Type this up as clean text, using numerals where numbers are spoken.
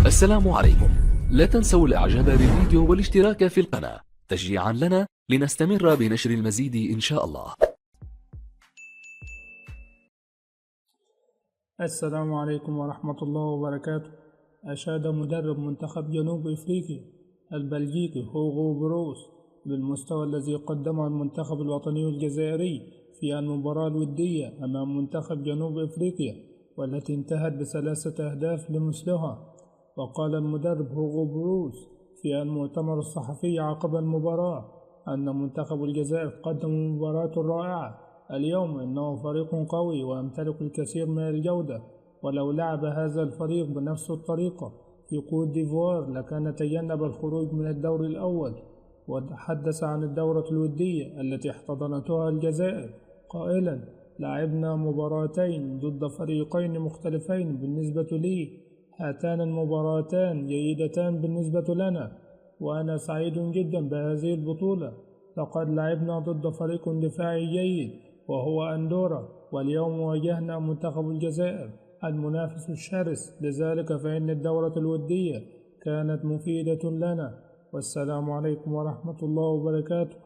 السلام عليكم. لا تنسوا الاعجاب بالفيديو والاشتراك في القناة تشجيعا لنا لنستمر بنشر المزيد إن شاء الله. السلام عليكم ورحمة الله وبركاته. أشاد مدرب منتخب جنوب إفريقيا البلجيكي هوغو بروس بالمستوى الذي قدمه المنتخب الوطني الجزائري في المباراة الودية أمام منتخب جنوب إفريقيا، والتي انتهت ب3 أهداف لمثلها. وقال المدرب هوغو بروس في المؤتمر الصحفي عقب المباراة أن منتخب الجزائر قدم مباراة رائعة اليوم، إنه فريق قوي ويمتلك الكثير من الجودة، ولو لعب هذا الفريق بنفس الطريقة في كوت ديفوار لكان تجنب الخروج من الدور الأول. وتحدث عن الدورة الودية التي احتضنتها الجزائر قائلا: لعبنا مباراتين ضد فريقين مختلفين بالنسبة لي، هاتان المباراتان جيدتان بالنسبة لنا، وأنا سعيد جدا بهذه البطولة. لقد لعبنا ضد فريق دفاعي جيد وهو أندورا، واليوم واجهنا منتخب الجزائر المنافس الشرس، لذلك فإن الدورة الودية كانت مفيدة لنا. والسلام عليكم ورحمة الله وبركاته.